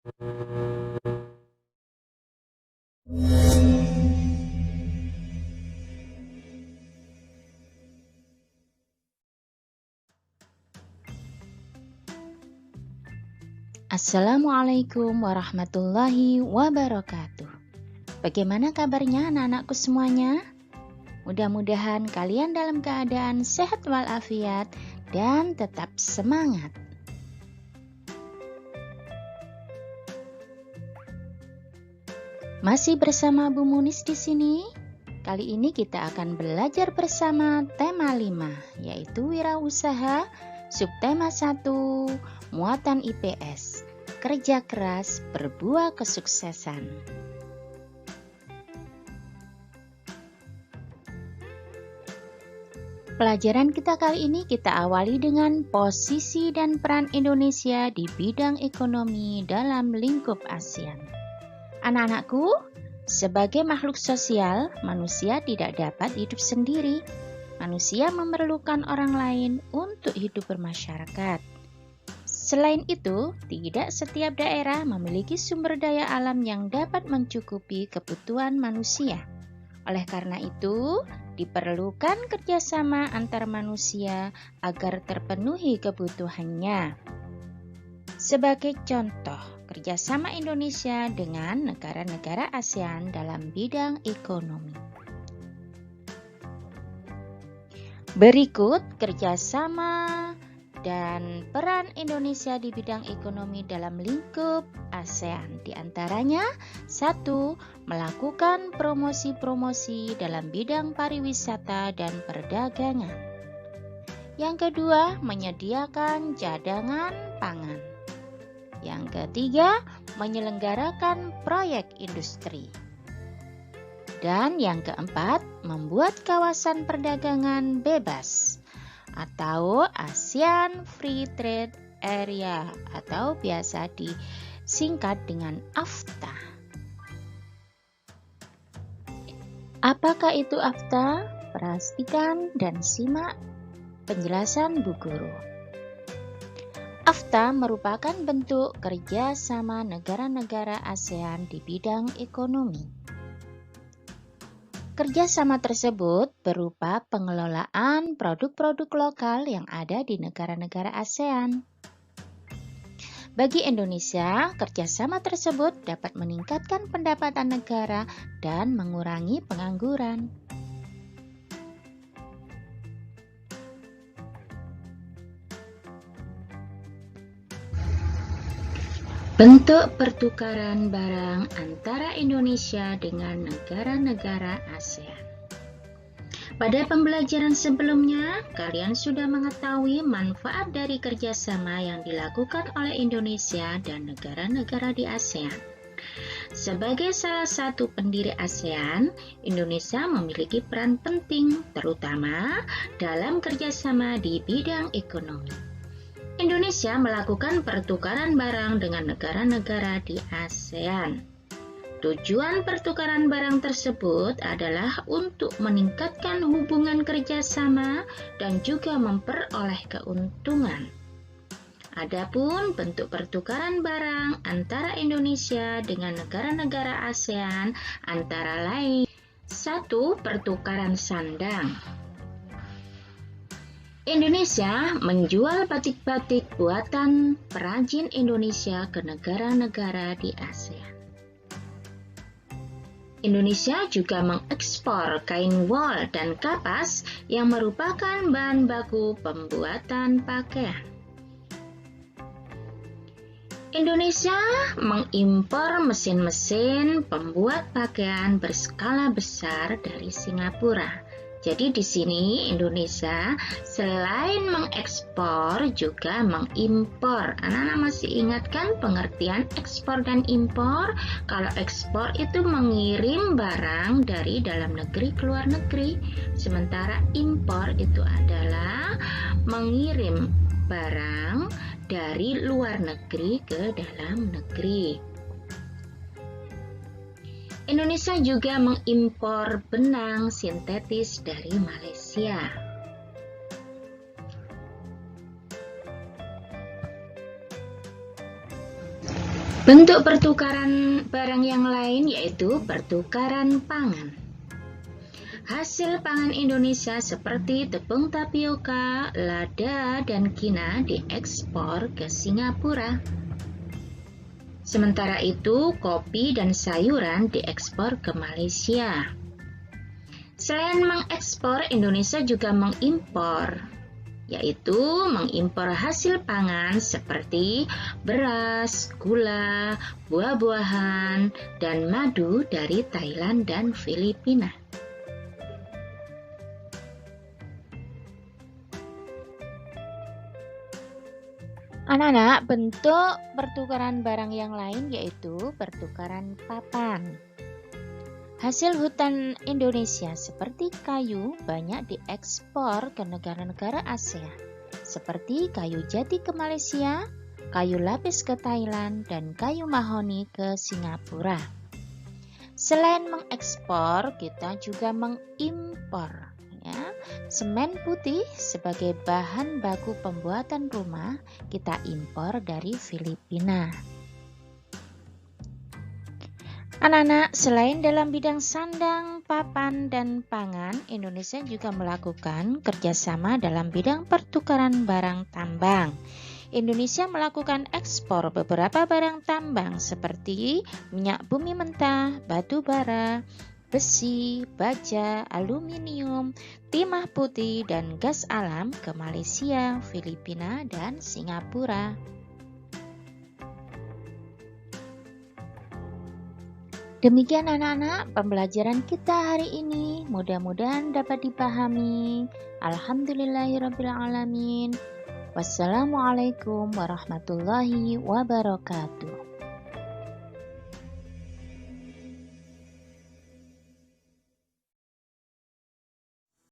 Assalamualaikum warahmatullahi wabarakatuh. Bagaimana kabarnya anak-anakku semuanya? Mudah-mudahan kalian dalam keadaan sehat walafiat dan tetap semangat. Masih bersama Bu Munis di sini. Kali ini kita akan belajar bersama tema 5, yaitu wirausaha, subtema 1, muatan IPS, kerja keras berbuah kesuksesan. Pelajaran kita kali ini kita awali dengan posisi dan peran Indonesia di bidang ekonomi dalam lingkup ASEAN. Anak-anakku, sebagai makhluk sosial, manusia tidak dapat hidup sendiri. Manusia memerlukan orang lain untuk hidup bermasyarakat. Selain itu, tidak setiap daerah memiliki sumber daya alam yang dapat mencukupi kebutuhan manusia. Oleh karena itu, diperlukan kerjasama antar manusia agar terpenuhi kebutuhannya. Sebagai contoh, kerjasama Indonesia dengan negara-negara ASEAN dalam bidang ekonomi. Berikut kerjasama dan peran Indonesia di bidang ekonomi dalam lingkup ASEAN. Di antaranya, 1. Melakukan promosi-promosi dalam bidang pariwisata dan perdagangan. Yang kedua, menyediakan cadangan pangan. Yang ketiga, menyelenggarakan proyek industri. Dan yang keempat, membuat kawasan perdagangan bebas atau ASEAN Free Trade Area atau biasa disingkat dengan AFTA. Apakah itu AFTA? Perhatikan dan simak penjelasan Bu Guru. AFTA merupakan bentuk kerjasama negara-negara ASEAN di bidang ekonomi. Kerjasama tersebut berupa pengelolaan produk-produk lokal yang ada di negara-negara ASEAN. Bagi Indonesia, kerjasama tersebut dapat meningkatkan pendapatan negara dan mengurangi pengangguran. Bentuk pertukaran barang antara Indonesia dengan negara-negara ASEAN. Pada pembelajaran sebelumnya, kalian sudah mengetahui manfaat dari kerjasama yang dilakukan oleh Indonesia dan negara-negara di ASEAN. Sebagai salah satu pendiri ASEAN, Indonesia memiliki peran penting, terutama dalam kerjasama di bidang ekonomi. Indonesia melakukan pertukaran barang dengan negara-negara di ASEAN. Tujuan pertukaran barang tersebut adalah untuk meningkatkan hubungan kerjasama dan juga memperoleh keuntungan. Adapun bentuk pertukaran barang antara Indonesia dengan negara-negara ASEAN antara lain 1. Pertukaran sandang. Indonesia menjual batik-batik buatan perajin Indonesia ke negara-negara di ASEAN. Indonesia juga mengekspor kain wol dan kapas yang merupakan bahan baku pembuatan pakaian. Indonesia mengimpor mesin-mesin pembuat pakaian berskala besar dari Singapura. Jadi di sini Indonesia selain mengekspor juga mengimpor. Anak-anak masih ingat kan pengertian ekspor dan impor? Kalau ekspor itu mengirim barang dari dalam negeri ke luar negeri. Sementara impor itu adalah mengirim barang dari luar negeri ke dalam negeri. Indonesia juga mengimpor benang sintetis dari Malaysia. Bentuk pertukaran barang yang lain yaitu pertukaran pangan. Hasil pangan Indonesia seperti tepung tapioka, lada, dan kina diekspor ke Singapura. Sementara itu, kopi dan sayuran diekspor ke Malaysia. Selain mengekspor, Indonesia juga mengimpor, yaitu mengimpor hasil pangan seperti beras, gula, buah-buahan, dan madu dari Thailand dan Filipina. Anak-anak, bentuk pertukaran barang yang lain yaitu pertukaran papan. Hasil hutan Indonesia seperti kayu banyak diekspor ke negara-negara ASEAN, seperti kayu jati ke Malaysia, kayu lapis ke Thailand, dan kayu mahoni ke Singapura. Selain mengekspor, kita juga mengimpor. Semen putih sebagai bahan baku pembuatan rumah kita impor dari Filipina. Anak-anak, selain dalam bidang sandang, papan, dan pangan, Indonesia juga melakukan kerjasama dalam bidang pertukaran barang tambang. Indonesia melakukan ekspor beberapa barang tambang seperti minyak bumi mentah, batu bara, besi, baja, aluminium, timah putih, dan gas alam ke Malaysia, Filipina, dan Singapura. Demikian anak-anak pembelajaran kita hari ini. Mudah-mudahan dapat dipahami. Alhamdulillahirrabbilalamin. Wassalamualaikum warahmatullahi wabarakatuh.